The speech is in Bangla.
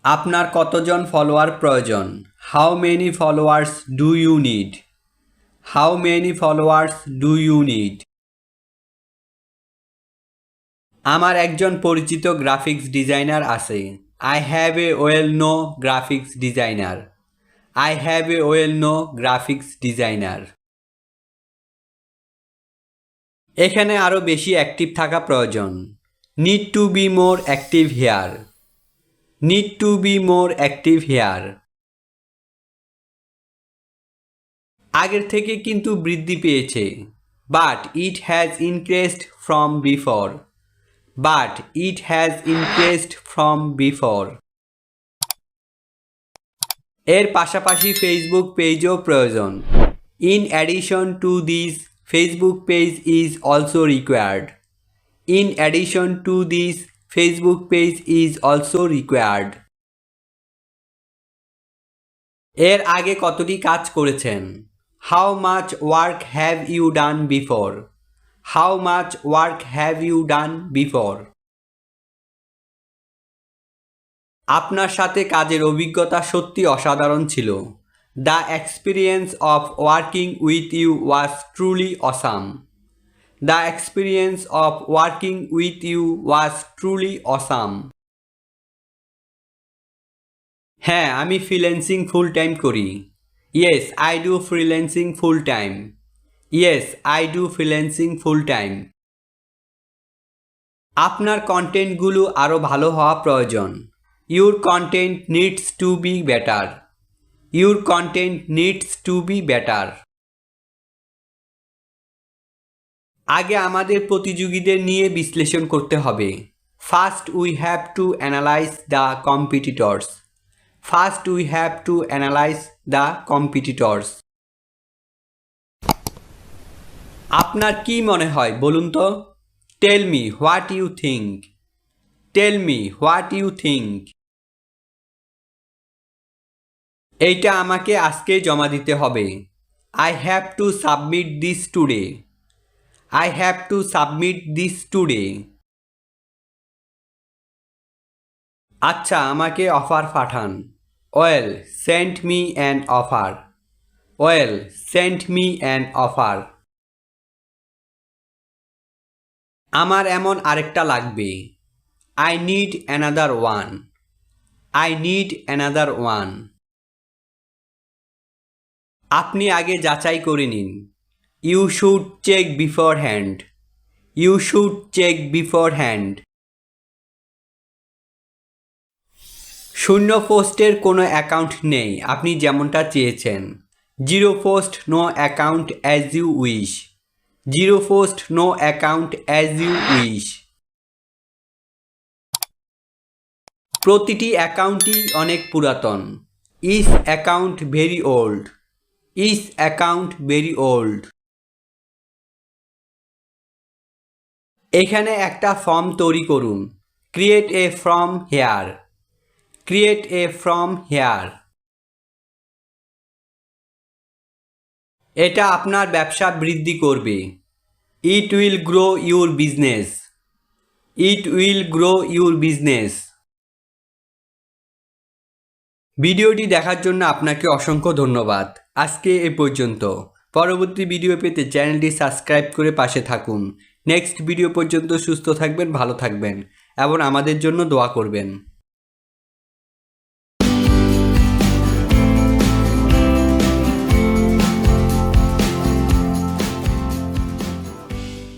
আপনার কতজন ফলোয়ার প্রয়োজন? How many followers do you need? How many followers do you need? আমার একজন পরিচিত গ্রাফিক্স ডিজাইনার আছে। I have a well know graphics designer. I have a well know graphics designer. এখানে আরও বেশি অ্যাক্টিভ থাকা প্রয়োজন। Need to be more active here. Need to be more active here. আগের থেকে কিন্তু বৃদ্ধি পেয়েছে। But it has increased from before. But it has increased from before. এর পাশাপাশি ফেসবুক পেজও প্রয়োজন। In addition to this Facebook page is also required. In addition to this Facebook page is also required. এর আগে কতটি কাজ করেছেন? How much work have you done before? How much work have you done before? আপনার সাথে কাজের অভিজ্ঞতা সত্যি অসাধারণ ছিল। The experience of working with you was truly awesome. The experience of working with you was truly awesome. হ্যাঁ, আমি ফ্রিল্যান্সিং ফুল টাইম করি। Yes I do freelancing full time. Yes I do freelancing full time. আপনার কন্টেন্টগুলো আরও ভালো হওয়া প্রয়োজন। Your content needs to be better. Your content needs to be better. আগে আমাদের প্রতিযোগীদের নিয়ে বিশ্লেষণ করতে হবে। First we have to analyse the competitors. First we have to analyse the competitors. আপনার কি মনে হয় বলুন তো? Tell me what you think. Tell me what you think. এইটা আমাকে আজকেই জমা দিতে হবে। I have to submit this today. I have to submit this today. আচ্ছা আমাকে অফার পাঠান। Well send me an offer. Well send me an offer. আমার এমন আরেকটা লাগবে। I need another one. I need another one. আপনি আগে যাচাই করে নিন। You should check beforehand. You should check beforehand. শূন্য পোস্টের কোনো অ্যাকাউন্ট নেই আপনি যেমনটা চেয়েছেন। Zero post no account as you wish. Zero post no account as you wish. প্রতিটি অ্যাকাউন্টই অনেক পুরাতন। Is account very old. Is account very old. এখানে একটা ফর্ম তৈরি করুন। Create a form here. Create a form here. এটা আপনার ব্যবসা বৃদ্ধি করবে। It will grow your business. It will grow your business. ভিডিওটি দেখার জন্য আপনাকে অসংখ্য ধন্যবাদ। আজকে এ পর্যন্ত। পরবর্তী ভিডিও পেতে চ্যানেলটি সাবস্ক্রাইব করে পাশে থাকুন। নেক্সট ভিডিও পর্যন্ত সুস্থ থাকবেন, ভালো থাকবেন এবং আমাদের জন্য দোয়া করবেন।